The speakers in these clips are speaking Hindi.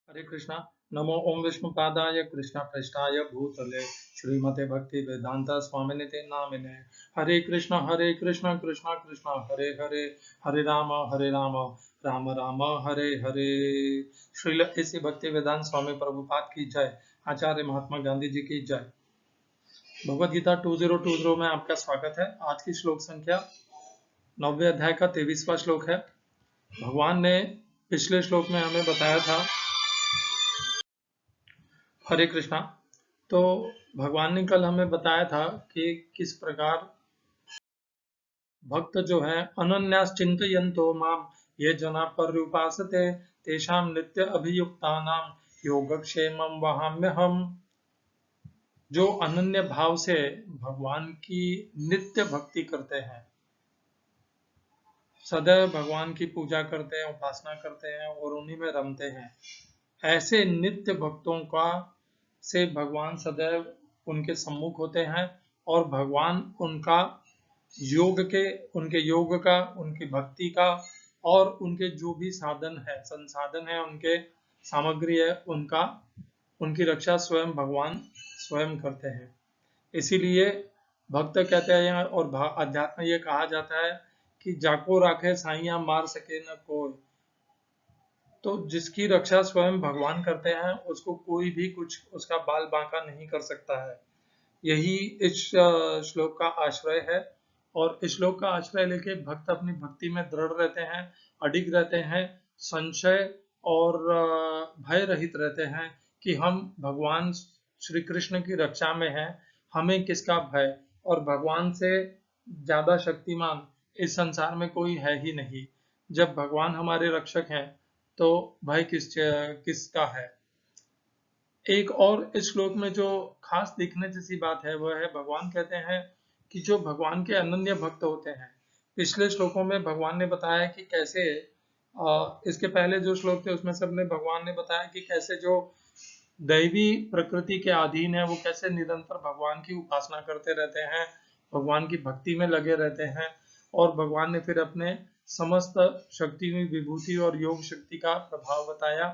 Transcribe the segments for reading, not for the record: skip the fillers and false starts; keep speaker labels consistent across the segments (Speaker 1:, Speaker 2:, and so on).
Speaker 1: हरे कृष्णा। नमो ओम विष्णुपादाय कृष्ण पृष्ठाय भूतले श्रीमते भक्ति वेदांत स्वामिनिते नामिने। हरे कृष्णा कृष्ण कृष्ण हरे हरे, हरे राम राम राम हरे हरे। श्रील ऐसी भक्ति वेदांत स्वामी प्रभुपाद की जय। आचार्य महात्मा गांधी जी की जय। भगवद गीता 2020 में आपका स्वागत है। आज की श्लोक संख्या 9वें अध्याय का 23वां श्लोक है। भगवान ने पिछले श्लोक में हमें बताया था, हरे कृष्णा, तो भगवान ने कल हमें बताया था कि किस प्रकार भक्त जो है अनन्यास चिंतयन्तो माम ये जना पर्युपासते तेषाम नित्य अभियुक्तानाम योगक्षेमम वहाम्यहम। जो अनन्य भाव से भगवान की नित्य भक्ति करते हैं, सदैव भगवान की पूजा करते हैं, उपासना करते हैं और उन्हीं में रमते हैं, ऐसे नित्य भक्तों का से भगवान सदैव उनके सम्मुख होते हैं और भगवान उनका उनके योग का, उनकी भक्ति का और उनके जो भी साधन है, संसाधन है, उनके सामग्री है, उनकी रक्षा स्वयं भगवान स्वयं करते हैं। इसीलिए भक्त कहते हैं और अध्यात्म ये कहा जाता है कि जाको राखे साइया मार सके न कोई। तो जिसकी रक्षा स्वयं भगवान करते हैं उसको कोई भी कुछ उसका बाल बांका नहीं कर सकता है। यही इस श्लोक का आश्रय है और इस श्लोक का आश्रय लेके भक्त अपनी भक्ति में दृढ़ रहते हैं, अडिग रहते हैं, संशय और भय रहित रहते हैं कि हम भगवान श्री कृष्ण की रक्षा में हैं, हमें किसका भय, और भगवान से ज्यादा शक्तिमान इस संसार में कोई है ही नहीं। जब भगवान हमारे रक्षक हैं तो भय किसका है। एक और इस श्लोक में जो खास देखने जैसी बात है वह है, भगवान कहते हैं कि जो भगवान के अनन्य भक्त होते हैं, पिछले श्लोकों में भगवान ने बताया कि कैसे इसके पहले जो श्लोक थे उसमें सबने भगवान ने बताया कि कैसे जो दैवी प्रकृति के अधीन है वो कैसे निरंतर भगवान की उपासना करते रहते हैं, भगवान की भक्ति में लगे रहते हैं। और भगवान ने फिर अपने समस्त शक्ति में विभूति और योग शक्ति का प्रभाव बताया।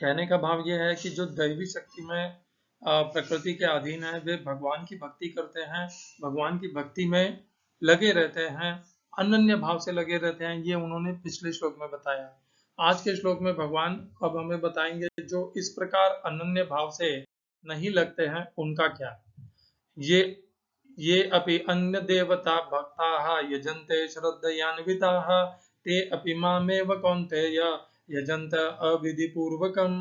Speaker 1: कहने का भाव यह है कि जो दैवी शक्ति में प्रकृति के अधीन है वे भगवान की भक्ति करते हैं, भगवान की भक्ति में लगे रहते हैं, अनन्य भाव से लगे रहते हैं। ये उन्होंने पिछले श्लोक में बताया। आज के श्लोक में भगवान अब हमें बताएंगे जो इस प्रकार अनन्य भाव से नहीं लगते हैं उनका क्या। ये अपि अन्य देवता भक्ता यजन्ते श्रद्धयान्विताः ते अपि मामेव कौन्तेय यजन्त अविधि पूर्वकम।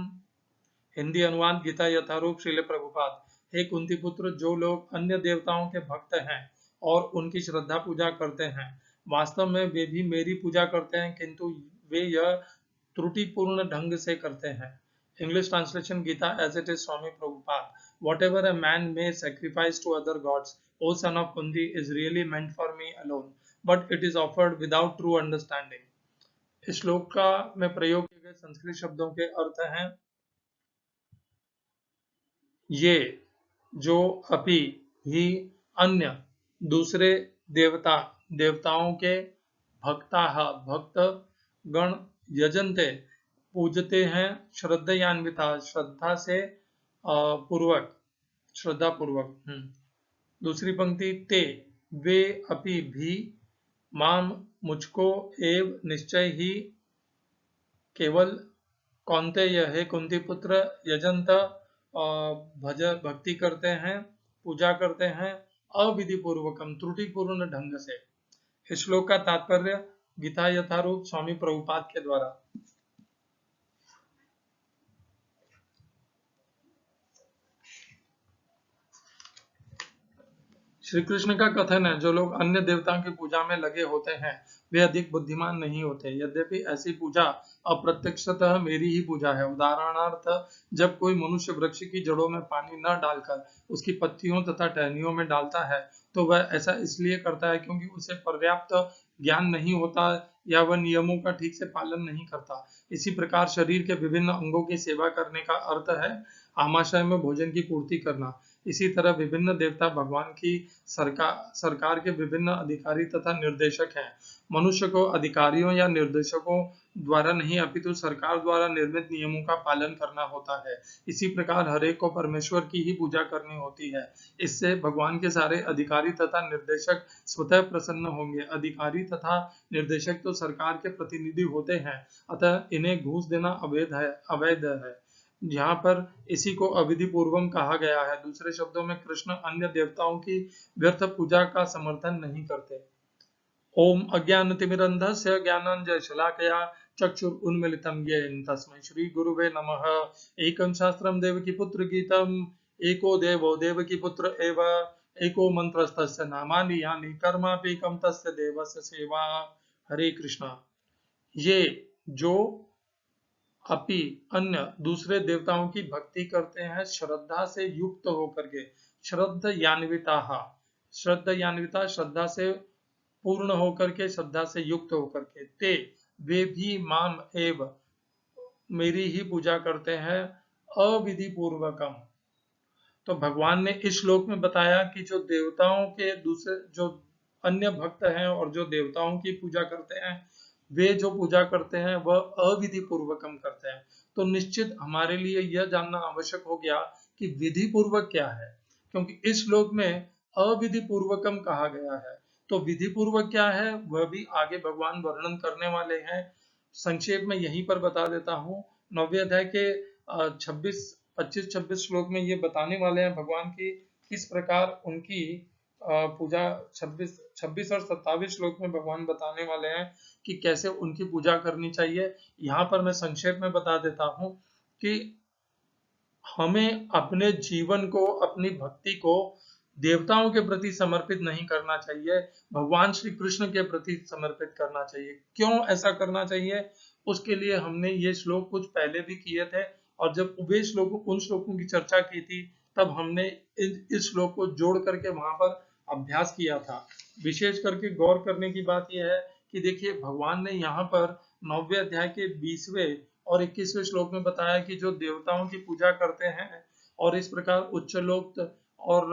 Speaker 1: हिंदी अनुवाद गीता यथारूप श्रील प्रभुपाद। हे कुंती पुत्र, जो लोग अन्य देवताओं के भक्त हैं और उनकी श्रद्धा पूजा करते हैं, वास्तव में वे भी मेरी पूजा करते हैं, किंतु वे यह त्रुटिपूर्ण ढंग से करते हैं। English translation Gita as it is Swami Prabhupada. Whatever a man may sacrifice to other gods, O son of Kunti, is really meant for me alone, but it is offered without true understanding. इस श्लोक का में प्रयोग किए गए संस्कृत शब्दों के अर्थ हैं, ये जो अपि ही अन्य दूसरे देवताओं के भक्त गण यजन्ते पूजते हैं श्रद्धयान्विता श्रद्धा से श्रद्धा पूर्वक। दूसरी पंक्ति, ते वे अपि भी माम मुझको एव निश्चय ही केवल कौन्तेय हे कुंती पुत्र यजंत भक्ति करते हैं, पूजा करते हैं अविधि पूर्वकम त्रुटिपूर्ण ढंग से। इस श्लोक का तात्पर्य गीता यथारूप स्वामी प्रभुपाद के द्वारा। श्री कृष्ण का कथन है, जो लोग अन्य देवताओं की पूजा में लगे होते हैं वे अधिक बुद्धिमान नहीं होते, यद्यपि ऐसी पूजा अप्रत्यक्षतः मेरी ही पूजा है। उदाहरणार्थ, जब कोई मनुष्य वृक्ष की जड़ों में पानी न डालकर उसकी पत्तियों तथा टहनियों में डालता है तो वह ऐसा इसलिए करता है क्योंकि उसे पर्याप्त ज्ञान नहीं होता या वह नियमों का ठीक से पालन नहीं करता। इसी प्रकार शरीर के विभिन्न अंगों की सेवा करने का अर्थ है आमाशय में भोजन की पूर्ति करना। इसी तरह विभिन्न देवता भगवान की सरकार के विभिन्न अधिकारी तथा निर्देशक हैं। मनुष्य को अधिकारियों या निर्देशकों द्वारा नहीं अपितु सरकार द्वारा निर्मित नियमों का पालन करना होता है। इसी प्रकार हर एक को परमेश्वर की ही पूजा करनी होती है। इससे भगवान के सारे अधिकारी तथा निर्देशक स्वतः प्रसन्न होंगे। अधिकारी तथा निर्देशक तो सरकार के प्रतिनिधि होते हैं, अतः इन्हें घूस देना अवैध है। यहाँ पर इसी को अविधि पूर्वम कहा गया है। दूसरे शब्दों में कृष्ण अन्य देवताओं की व्यर्थ पूजा का समर्थन नहीं करते। ओम अज्ञानतिमिरन्धस्य ज्ञानाञ्जनशलाकया चक्षुरुन्मीलितं येन तस्मै श्रीगुरुवे नमः। एकं शास्त्रं देवकीपुत्र गीतम् एको देवो देवकीपुत्र एव एको मन्त्रस्तस्य नामानि यानि कर्माप्येकं तस्य देवस्य सेवा। हरे कृष्णा। ये जो अपि अन्य दूसरे देवताओं की भक्ति करते हैं श्रद्धा से युक्त होकर के, श्रद्धा श्रद्धा से पूर्ण होकर के, श्रद्धा से युक्त होकर के, ते वे भी माम एव मेरी ही पूजा करते हैं अविधि पूर्वकम। तो भगवान ने इस श्लोक में बताया कि जो देवताओं के दूसरे जो अन्य भक्त हैं और जो देवताओं की पूजा करते हैं, वे जो पूजा करते हैं वह अविधि पूर्वकम करते हैं। तो निश्चित हमारे लिए यह जानना आवश्यक हो गया कि विधि पूर्वक क्या है, क्योंकि इस श्लोक में अविधि पूर्वकम कहा गया है। तो विधि पूर्वक क्या है वह भी आगे भगवान वर्णन करने वाले हैं। संक्षेप में यहीं पर बता देता हूँ। 9वें अध्याय के 25-26 श्लोक में ये बताने वाले हैं भगवान की किस प्रकार उनकी पूजा। 26 और 27 श्लोक में भगवान बताने वाले हैं कि कैसे उनकी पूजा करनी चाहिए। यहाँ पर मैं संक्षेप में बता देता हूँ कि हमें अपने जीवन को, अपनी भक्ति को देवताओं के प्रति समर्पित नहीं करना चाहिए, भगवान श्री कृष्ण के प्रति समर्पित करना चाहिए। क्यों ऐसा करना चाहिए, उसके लिए हमने ये श्लोक कुछ पहले भी किए थे, और जब वे श्लोक उन श्लोकों की चर्चा की थी तब हमने इस श्लोक को जोड़ करके वहां पर अभ्यास किया था। विशेष करके गौर करने की बात यह है कि देखिए भगवान ने यहाँ पर 9वें अध्याय के 20वें और 21वें श्लोक में बताया कि जो देवताओं की पूजा करते हैं और इस प्रकार उच्च लोक और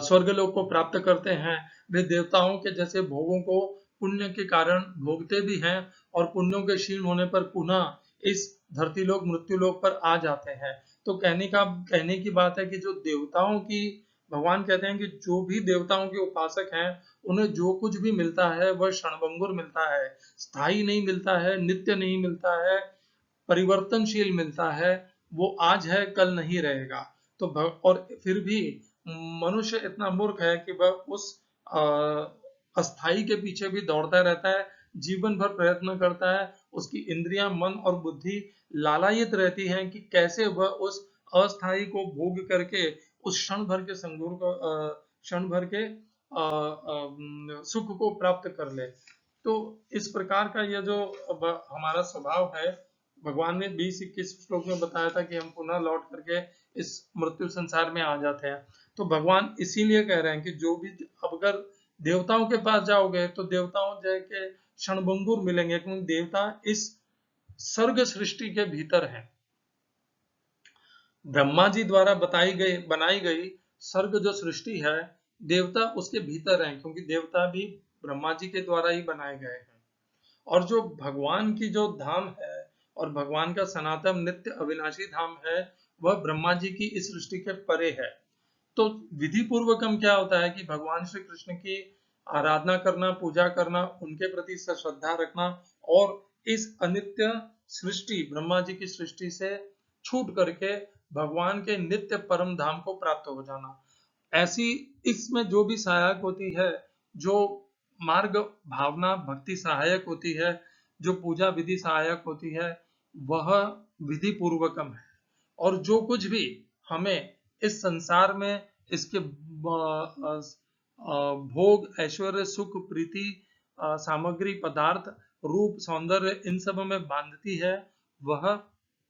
Speaker 1: स्वर्गलोक को प्राप्त करते हैं, वे देवताओं के जैसे भोगों को पुण्य के कारण भोगते भी हैं और पुण्यों के क्षीण होने पर पुनः इस धरती लोक मृत्यु लोक पर आ जाते हैं। तो कहने की बात है कि जो देवताओं की, भगवान कहते हैं कि जो भी देवताओं के उपासक हैं उन्हें जो कुछ भी मिलता है वह क्षणभंगुर मिलता है, स्थायी नहीं मिलता है, नित्य नहीं मिलता है, परिवर्तनशील मिलता है। वो आज है कल नहीं रहेगा। तो और फिर भी मनुष्य इतना मूर्ख है कि वह उस अस्थाई के पीछे भी दौड़ता रहता है, जीवन भर प्रयत्न करता है, उसकी इंद्रियां, मन और बुद्धि लालायित रहती हैं कि कैसे वह उस अस्थाई को भोग करके उस क्षण भर के संगोर को, क्षण भर के सुख को प्राप्त कर ले। तो इस प्रकार का यह जो हमारा स्वभाव है, भगवान ने 20-21 श्लोक में बताया था कि हम पुनः लौट करके इस मृत्यु संसार में आ जाते हैं। तो भगवान इसीलिए कह रहे हैं कि जो भी, अब अगर देवताओं के पास जाओगे तो देवताओं के क्षणभंगुर मिलेंगे, क्योंकि देवता इस सर्ग सृष्टि के भीतर है। ब्रह्मा जी द्वारा बनाई गई सर्ग जो सृष्टि है, देवता उसके भीतर हैं, क्योंकि देवता भी ब्रह्मा जी के द्वारा ही बनाए गए हैं। और जो भगवान की जो धाम है और भगवान का सनातन नित्य अविनाशी धाम है, वह ब्रह्मा जी की इस सृष्टि के परे है। तो विधि पूर्वकम क्या होता है कि भगवान श्री कृष्ण की आराधना करना, पूजा करना, उनके प्रति श्रद्धा रखना और इस अनित्य सृष्टि, ब्रह्मा जी की सृष्टि से छूट करके भगवान के नित्य परम धाम को प्राप्त हो जाना। ऐसी इसमें जो भी सहायक होती है, जो मार्ग भावना भक्ति सहायक होती है, जो पूजा विधि सहायक होती है, वह विधि पूर्वकम है। और जो कुछ भी हमें इस संसार में इसके भोग, ऐश्वर्य, सुख, प्रीति, सामग्री, पदार्थ, रूप, सौंदर्य, इन सब में बांधती है, वह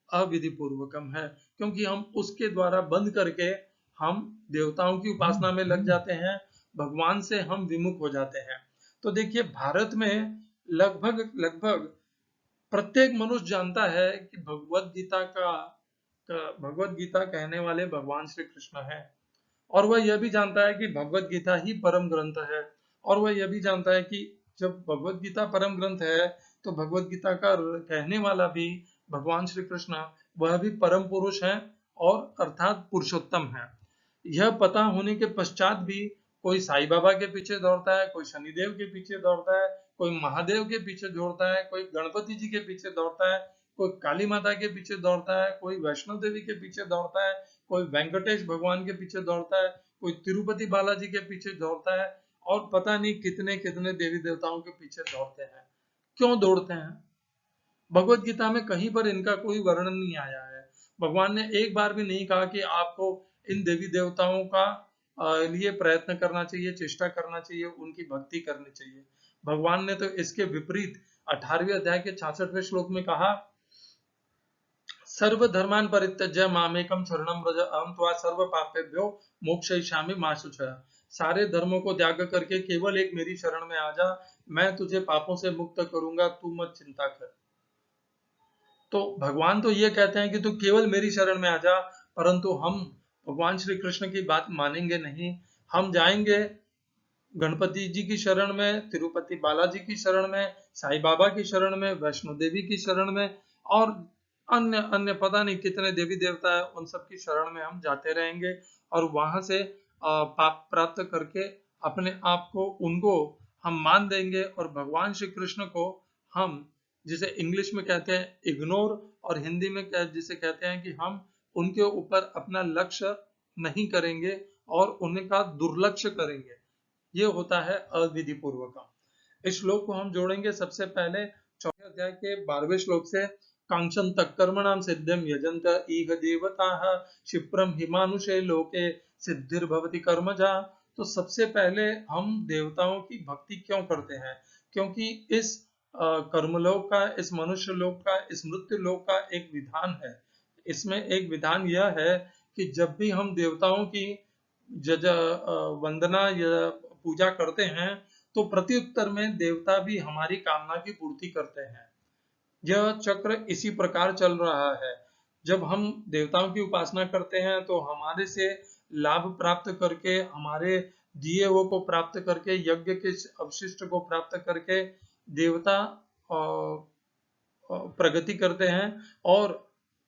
Speaker 1: अविधि पूर्वकम है, क्योंकि हम उसके द्वारा बंद करके हम देवताओं की उपासना में लग जाते हैं, भगवान से हम विमुख हो जाते हैं। तो देखिए भारत में लगभग प्रत्येक मनुष्य जानता है कि भगवत गीता कहने वाले भगवान श्री कृष्ण हैं, और वह यह भी जानता है कि भगवत गीता ही परम ग्रंथ है, और वह यह भी जानता है कि जब भगवत गीता परम ग्रंथ है तो भगवत गीता का कहने वाला भी भगवान श्री कृष्ण, वह भी परम पुरुष है और अर्थात पुरुषोत्तम है। यह पता होने के पश्चात भी कोई साईं बाबा के पीछे दौड़ता है, कोई शनिदेव के पीछे दौड़ता है, कोई महादेव के पीछे दौड़ता है, कोई गणपति जी के पीछे दौड़ता है, कोई काली माता के पीछे दौड़ता है, कोई वैष्णो देवी के पीछे दौड़ता है, कोई वेंकटेश भगवान के पीछे दौड़ता है, कोई तिरुपति बालाजी के पीछे दौड़ता है, और पता नहीं कितने कितने देवी देवताओं के पीछे दौड़ते हैं। क्यों दौड़ते हैं? भगवत गीता में कहीं पर इनका कोई वर्णन नहीं आया है। भगवान ने एक बार भी नहीं कहा कि आपको इन देवी देवताओं का लिए प्रयत्न करना चाहिए, चेष्टा करना चाहिए, उनकी भक्ति करनी चाहिए। भगवान ने तो इसके विपरीत 18वें अध्याय के 66वें श्लोक में कहा, सर्वधर्मान् परित्यज्य मामेकं शरणं व्रज अहं त्वा सर्व पापेभ्यो मोक्षयिष्यामि मा शुचः। सारे धर्मों को त्याग करके केवल एक मेरी शरण में आ जा, मैं तुझे पापों से मुक्त करूंगा, तू मत चिंता कर। तो भगवान तो ये कहते हैं कि तू केवल मेरी शरण में आ जा, परंतु हम भगवान श्री कृष्ण की बात मानेंगे नहीं। हम जाएंगे गणपति जी की शरण में, तिरुपति बालाजी की शरण में, साईं बाबा की शरण में, वैष्णो देवी की शरण में, और अन्य अन्य पता नहीं कितने देवी देवता है, उन सब की शरण में हम जाते रहेंगे और वहां से पाप प्राप्त करके अपने आप को उनको हम मान देंगे, और भगवान श्री कृष्ण को हम, जिसे इंग्लिश में कहते हैं इग्नोर, और हिंदी में जिसे कहते हैं कि हम उनके ऊपर अपना लक्ष्य नहीं करेंगे और उनका दुर्लक्ष्य करेंगे। ये होता है अविधि पूर्वक। इस श्लोक को हम जोड़ेंगे सबसे पहले 4वें अध्याय के 12वें श्लोक से। कांक्षन तक कर्मणाम सिद्धिम यजंत इह देवताः क्षिप्रम हिमानुषे लोके सिद्धिर्भवति कर्मजा। तो सबसे पहले हम देवताओं की भक्ति क्यों करते हैं? क्योंकि इस कर्मलोक का, इस मनुष्य लोक का, इस मृत्यु लोक का एक विधान है। इसमें एक विधान यह है कि जब भी हम देवताओं की वंदना या पूजा करते हैं तो प्रत्युत्तर में देवता भी हमारी कामना की पूर्ति करते हैं। यह चक्र इसी प्रकार चल रहा है। जब हम देवताओं की उपासना करते हैं तो हमारे से लाभ प्राप्त करके, हमारे दिए हुए को प्राप्त करके, यज्ञ के अवशिष्ट को प्राप्त करके देवता प्रगति करते हैं और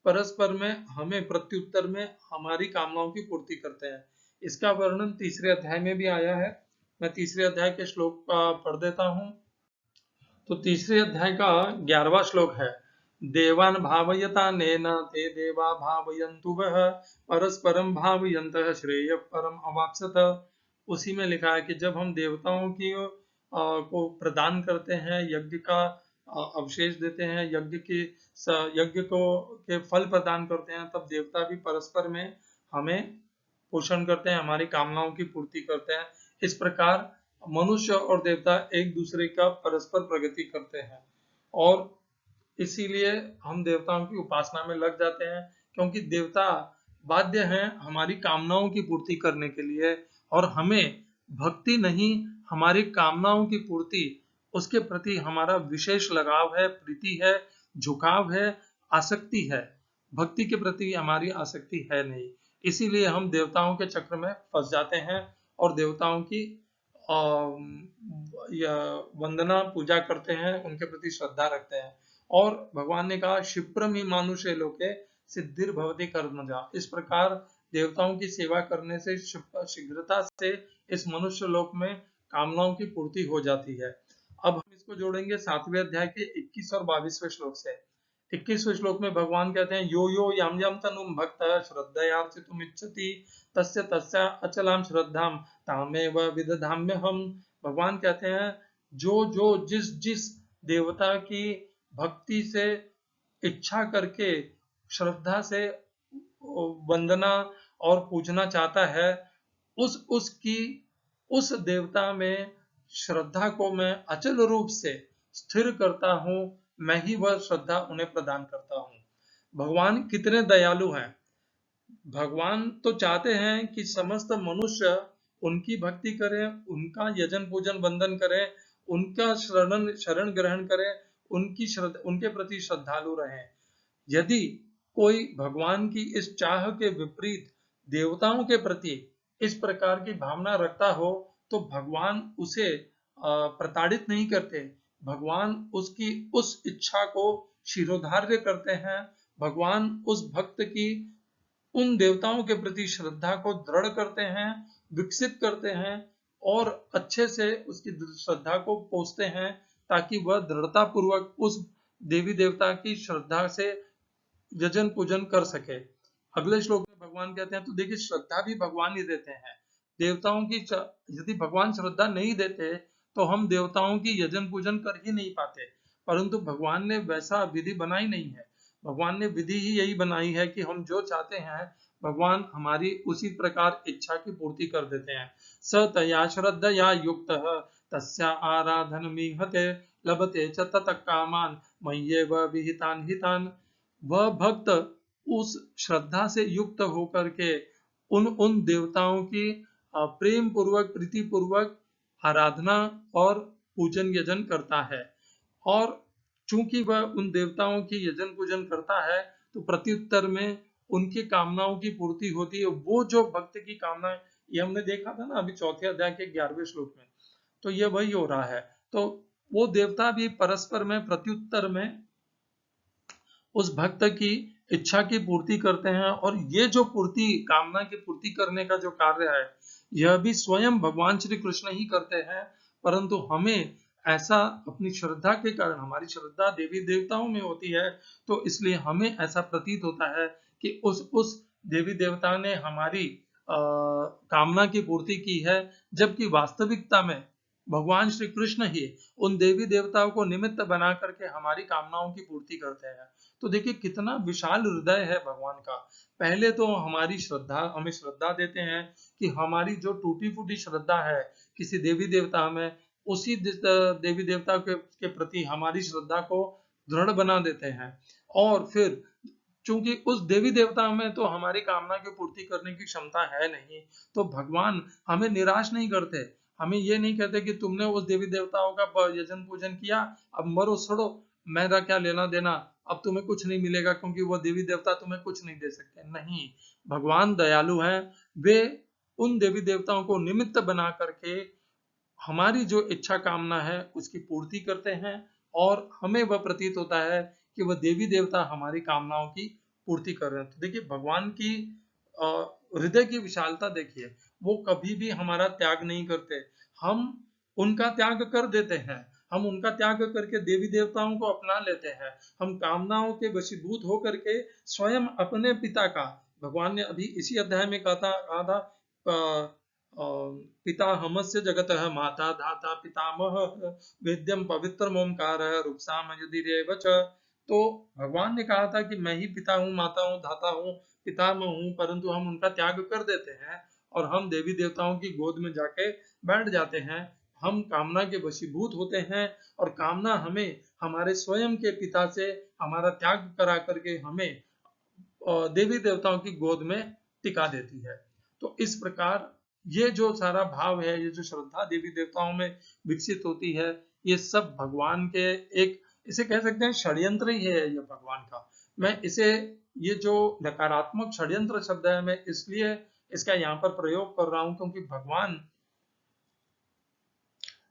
Speaker 1: परस्पर में हमें प्रत्युत्तर में हमारी कामनाओं की पूर्ति करते हैं। इसका वर्णन 3रे अध्याय में भी आया है। मैं 3रे अध्याय के श्लोक पढ़ देता हूँ। तो 3रे अध्याय का 11वां श्लोक है, देवान भावयतानेन ते देवा भावयन्तु वः परस्परम भावयन्तः श्रेय परम अवाप्स्यत। उसी में लिखा है कि जब हम देवताओं की को प्रदान करते हैं, यज्ञ का अवशेष देते हैं, यज्ञ को के फल प्रदान करते हैं, तब देवता भी परस्पर में हमें पोषण करते हैं, हमारी कामनाओं की पूर्ति करते हैं। इस प्रकार मनुष्य और देवता एक दूसरे का परस्पर प्रगति करते हैं और इसीलिए हम देवताओं की उपासना में लग जाते हैं, क्योंकि देवता बाध्य हैं हमारी कामनाओं की पूर्ति करने के लिए, और हमें भक्ति नहीं, हमारी कामनाओं की पूर्ति, उसके प्रति हमारा विशेष लगाव है, प्रीति है, झुकाव है, आसक्ति है। भक्ति के प्रति हमारी आसक्ति है नहीं, इसीलिए हम देवताओं के चक्र में फंस जाते हैं और देवताओं की वंदना पूजा करते हैं, उनके प्रति श्रद्धा रखते हैं। और भगवान ने कहा, क्षिप्रम ही मानुषे लोके सिद्धिर भवति कर्मजा। इस प्रकार देवताओं की सेवा करने से शीघ्रता से इस मनुष्य लोक में कामनाओं की पूर्ति हो जाती है। अब हम इसको जोड़ेंगे 7वें अध्याय के 21 और 22वें श्लोक से। 21वें श्लोक में भगवान कहते हैं, यो यो याम याम तनुम भक्तः श्रद्धयार्चितुम इच्छति तस्य तस्य अचलाम श्रद्धाम तामेव विदधाम्यहम्। भगवान कहते हैं, जो जो जिस जिस देवता की भक्ति से इच्छा करके श्रद्धा से वंदना और पूजना चाहता है, उस देवता में श्रद्धा को मैं अचल रूप से स्थिर करता हूँ, मैं ही वह श्रद्धा उन्हें प्रदान करता हूँ। भगवान कितने दयालु हैं। भगवान तो चाहते हैं कि समस्त मनुष्य उनकी भक्ति करें, उनका यजन पूजन वंदन करें, उनका शरण ग्रहण करें, उनके प्रति श्रद्धालु रहें। यदि कोई भगवान की इस चाह के विपरीत देवताओं के प्रति इस प्रकार की भावना रखता हो तो भगवान उसे प्रताड़ित नहीं करते। भगवान उसकी उस इच्छा को शिरोधार्य करते हैं। भगवान उस भक्त की उन देवताओं के प्रति श्रद्धा को दृढ़ करते हैं, विकसित करते हैं और अच्छे से उसकी श्रद्धा को पोषते हैं, ताकि वह दृढ़ता पूर्वक उस देवी देवता की श्रद्धा से यजन पूजन कर सके। अगले श्लोक में भगवान कहते हैं, तो देखिए श्रद्धा भी भगवान ही देते हैं। देवताओं की यदि भगवान श्रद्धा नहीं देते तो हम देवताओं की यजन पूजन कर ही नहीं पाते, परंतु भगवान ने वैसा विधि बनाई नहीं है। भगवान ने विधि ही यही बनाई है कि हम जो चाहते हैं भगवान हमारी उसी प्रकार इच्छा की पूर्ति कर देते हैं। स तया श्रद्धया युक्तः तस्या आराधनमीहते लभते च ततः कामान मय्येव विहितान् हितान्। वह भक्त उस श्रद्धा से युक्त होकर के उन देवताओं की प्रेम पूर्वक प्रीति पूर्वक आराधना और पूजन यजन करता है। और चूंकि वह उन देवताओं की यजन पूजन करता है तो प्रत्युत्तर में उनकी कामनाओं की पूर्ति होती है। वो जो भक्त की कामना, ये हमने देखा था ना अभी चौथे अध्याय के 11वें श्लोक में, तो ये वही हो रहा है। तो वो देवता भी परस्पर में प्रत्युत्तर में उस भक्त की इच्छा की पूर्ति करते हैं। और ये जो पूर्ति, कामना की पूर्ति करने का जो कार्य है, यह भी स्वयं भगवान श्री कृष्ण ही करते हैं। परंतु हमें ऐसा अपनी श्रद्धा के कारण, हमारी श्रद्धा देवी देवताओं में होती है, तो इसलिए हमें ऐसा प्रतीत होता है कि उस देवी देवता ने हमारी कामना की पूर्ति की है, जबकि वास्तविकता में भगवान श्री कृष्ण ही उन देवी देवताओं को निमित्त बना करके हमारी कामनाओं की पूर्ति करते हैं। तो देखिए कितना विशाल हृदय है भगवान का। पहले तो हमारी श्रद्धा, हमें श्रद्धा देते हैं कि हमारी जो टूटी फूटी श्रद्धा है किसी देवी देवता में, उसी देवी देवता के प्रति हमारी श्रद्धा को दृढ़ बना देते हैं। और फिर चूंकि उस देवी देवता में तो हमारी कामना की पूर्ति करने की क्षमता है नहीं, तो भगवान हमें निराश नहीं करते। हमें ये नहीं कहते कि तुमने उस देवी देवताओं का यजन पूजन किया, अब मरो सड़ो, मेरा क्या लेना देना, अब तुम्हें कुछ नहीं मिलेगा क्योंकि वो देवी देवता तुम्हें कुछ नहीं दे सकते। नहीं, भगवान दयालु हैं। वे उन देवी देवताओं को निमित्त बना करके हमारी जो इच्छा कामना है उसकी पूर्ति करते हैं, और हमें वह प्रतीत होता है कि वह देवी देवता हमारी कामनाओं की पूर्ति कर रहे हैं। तो देखिए भगवान की हृदय की विशालता देखिए, वो कभी भी हमारा त्याग नहीं करते। हम उनका त्याग कर देते हैं, हम उनका त्याग करके देवी देवताओं को अपना लेते हैं। हम कामनाओं के वशीभूत होकर के स्वयं अपने पिता का, भगवान ने अभी इसी अध्याय में कहा था पिता हमस्य जगतः माता धाता पितामह वेद्यम पवित्रम ओंकारः रूपसाम युधिरेव च। तो भगवान ने कहा था कि मैं ही पिता हूँ, माता हूँ, धाता हूँ, पितामह हूँ, परंतु हम उनका त्याग कर देते हैं और हम देवी देवताओं की गोद में जाके बैठ जाते हैं। हम कामना के वशीभूत होते हैं और कामना हमें हमारे स्वयं के पिता से हमारा त्याग करा करके हमें देवी देवताओं की गोद में टिका देती है। तो इस प्रकार ये जो सारा भाव है, ये जो श्रद्धा देवी देवताओं में विकसित होती है, ये सब भगवान के एक, इसे कह सकते हैं षड्यंत्र ही है ये भगवान का। मैं इसे, ये जो नकारात्मक षड्यंत्र शब्द है, मैं इसलिए इसका यहाँ पर प्रयोग कर रहा हूं क्योंकि भगवान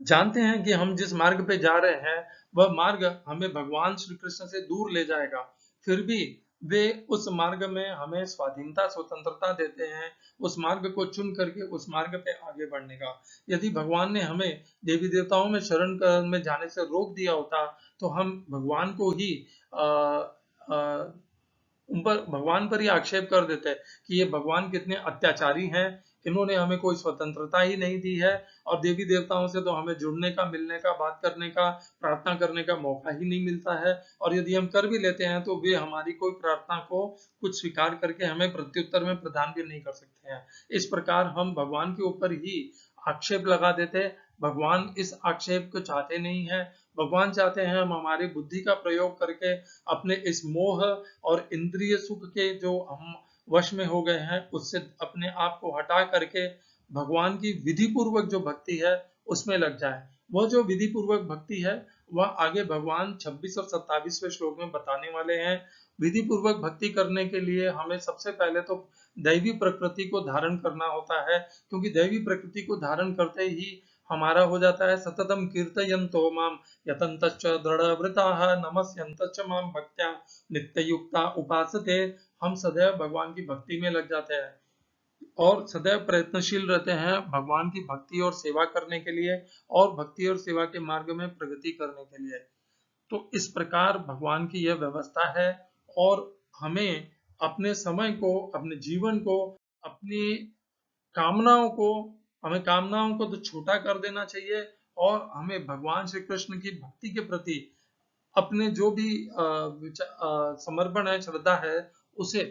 Speaker 1: जानते हैं कि हम जिस मार्ग पे जा रहे हैं वह मार्ग हमें भगवान श्री कृष्ण से दूर ले जाएगा। फिर भी वे उस मार्ग में हमें स्वाधीनता, स्वतंत्रता देते हैं, उस मार्ग को चुन करके उस मार्ग पे आगे बढ़ने का। यदि भगवान ने हमें देवी देवताओं में शरण में जाने से रोक दिया होता तो हम भगवान को ही उन पर, भगवान पर ही आक्षेप कर देते हैं कि ये भगवान कितने अत्याचारी हैं, इन्होंने हमें कोई स्वतंत्रता ही नहीं दी है और देवी देवताओं से तो हमें जुड़ने का, मिलने का, बात करने का, प्रार्थना करने का मौका ही नहीं मिलता है। और यदि हम कर भी लेते हैं तो वे हमारी कोई प्रार्थना को कुछ स्वीकार करके हमें प्रत्युत्तर में प्रदान भी नहीं कर सकते हैं। इस प्रकार हम भगवान के ऊपर ही आक्षेप लगा देते। भगवान इस आक्षेप को चाहते नहीं है। भगवान चाहते हैं हम हमारी बुद्धि का प्रयोग करके अपने इस मोह और इंद्रिय सुख के जो हम वश में हो गए हैं उससे अपने आप को हटा करके भगवान की विधि पूर्वक जो भक्ति है उसमें लग जाए। वह जो विधि पूर्वक भक्ति है वह आगे भगवान 26 और 27वें श्लोक में बताने वाले हैं। विधि पूर्वक भक्ति करने के लिए हमें सबसे पहले तो दैवी प्रकृति को धारण करना होता है, क्योंकि दैवी प्रकृति को धारण करते ही हमारा हो जाता है सततम कीर्तयन्तो माम यतन्तश्च दृढ़व्रताः नमस्यन्तश्च माम भक्त्या नित्ययुक्ता उपासते। हम सदैव भगवान की भक्ति में लग जाते हैं और सदैव प्रयत्नशील रहते हैं भगवान की भक्ति और सेवा करने के लिए और भक्ति और सेवा के मार्ग में प्रगति करने के लिए। तो इस प्रकार भगवान की यह व्यवस्था है और हमें अपने समय को, अपने जीवन को, अपनी कामनाओं को, हमें कामनाओं को तो छोटा कर देना चाहिए और हमें भगवान श्री कृष्ण की भक्ति के प्रति अपने जो भी समर्पण है, श्रद्धा है, उसे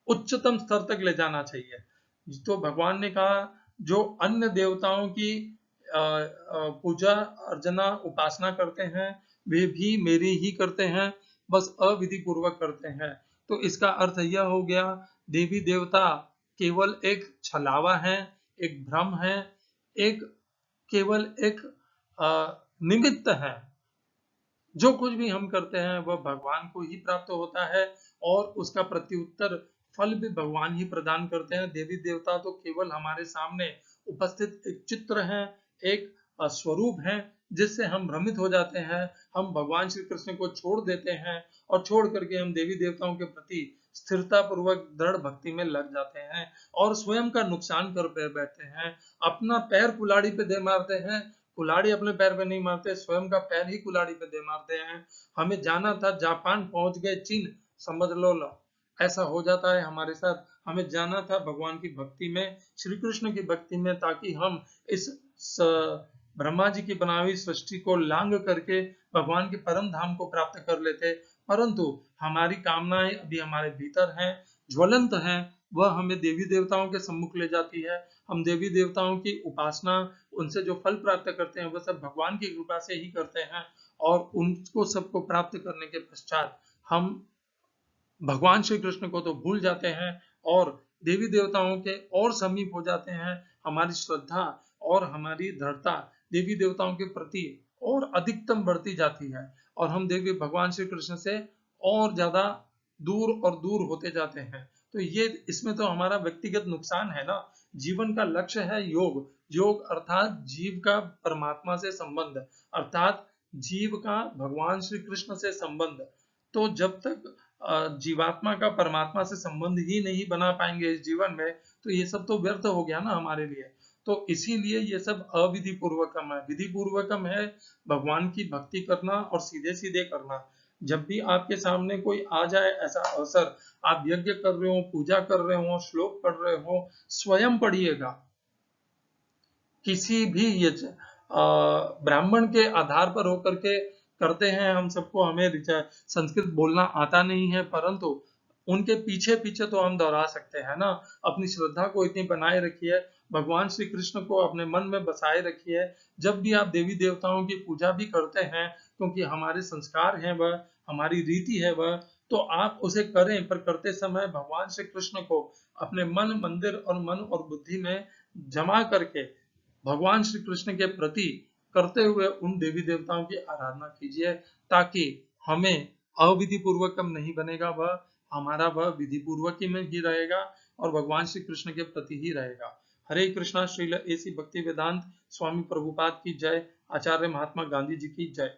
Speaker 1: उच्चतम स्तर तक ले जाना चाहिए। तो भगवान ने कहा जो अन्य देवताओं की पूजा अर्चना उपासना करते हैं वे भी मेरी ही करते हैं, बस अविधि पूर्वक करते हैं। तो इसका अर्थ यह हो गया देवी देवता केवल एक छलावा है, एक भ्रम है, एक केवल एक निमित्त है। जो कुछ भी हम करते हैं वह भगवान को ही प्राप्त होता है और उसका प्रत्युत्तर फल भी भगवान ही प्रदान करते हैं। देवी देवता तो केवल हमारे सामने उपस्थित एक चित्र है, एक स्वरूप है जिससे हम भ्रमित हो जाते हैं। हम भगवान श्री कृष्ण को छोड़ देते हैं और छोड़ करके हम देवी देवताओं के प्रति स्थिरता पूर्वक दृढ़ भक्ति में लग जाते हैं और स्वयं का नुकसान कर बैठते हैं। अपना पैर कुल्हाड़ी पे दे मारते हैं, कुल्हाड़ी अपने पैर पे नहीं मारते, स्वयं का पैर ही कुल्हाड़ी पे दे मारते हैं। हमें जाना था जापान, पहुंच गए चीन, समझ लो ऐसा हो जाता है हमारे साथ। हमें जाना था भगवान की भक्ति में, श्री कृष्ण की भक्ति में, ताकि हम इस ब्रह्मा जी की बनाई हुई सृष्टि को लांग करके भगवान के परम धाम को प्राप्त कर लेते, परंतु हमारी कामनाएं अभी हमारे भीतर हैं, ज्वलंत हैं। वह हमें देवी देवताओं के सम्मुख ले जाती है। हम देवी देवताओं की उपासना, उनसे जो फल प्राप्त करते हैं वह सब भगवान की कृपा से ही करते हैं और उनको सबको प्राप्त करने के पश्चात हम भगवान श्री कृष्ण को तो भूल जाते हैं और देवी देवताओं के और समीप हो जाते हैं। हमारी श्रद्धा और हमारी दृढ़ता देवी देवताओं के प्रति और अधिकतम बढ़ती जाती है और हम देवी भगवान श्री कृष्ण से और ज्यादा दूर और दूर होते जाते हैं। तो ये इसमें तो हमारा व्यक्तिगत नुकसान है ना। जीवन का लक्ष्य है योग। योग अर्थात जीव का परमात्मा से संबंध, अर्थात जीव का भगवान श्री कृष्ण से संबंध। तो जब तक जीवात्मा का परमात्मा से संबंध ही नहीं बना पाएंगे इस जीवन में, तो ये सब तो व्यर्थ हो गया ना हमारे लिए। तो इसीलिए ये सब अविधि पूर्वकम है। विधि पूर्वकम है भगवान की भक्ति करना और सीधे सीधे करना। जब भी आपके सामने कोई आ जाए ऐसा अवसर, आप यज्ञ कर रहे हो, पूजा कर रहे हो, श्लोक पढ़ रहे हो, स्वयं पढ़िएगा। किसी भी ये ब्राह्मण के आधार पर होकर के करते हैं हम सबको, हमें संस्कृत बोलना आता नहीं है, परंतु उनके पीछे पीछे तो हम दोहरा सकते हैं ना। अपनी श्रद्धा को इतनी बनाए रखिए, भगवान श्री कृष्ण को अपने मन में बसाए रखिए। जब भी आप देवी देवताओं की पूजा भी करते हैं, क्योंकि हमारे संस्कार हैं वह, हमारी रीति है वह, तो आप उसे करें, पर करते समय भगवान श्री कृष्ण को अपने मन, मंदिर और मन और बुद्धि में जमा करके भगवान श्री कृष्ण के प्रति करते हुए उन देवी देवताओं की आराधना कीजिए, ताकि हमें अविधि पूर्वकम नहीं बनेगा वह, हमारा वह विधि पूर्वक ही में ही रहेगा और भगवान श्री कृष्ण के प्रति ही रहेगा। हरे कृष्णा। श्रील एसी भक्ति वेदांत स्वामी प्रभुपाद की जय। आचार्य महात्मा गांधी जी की जय।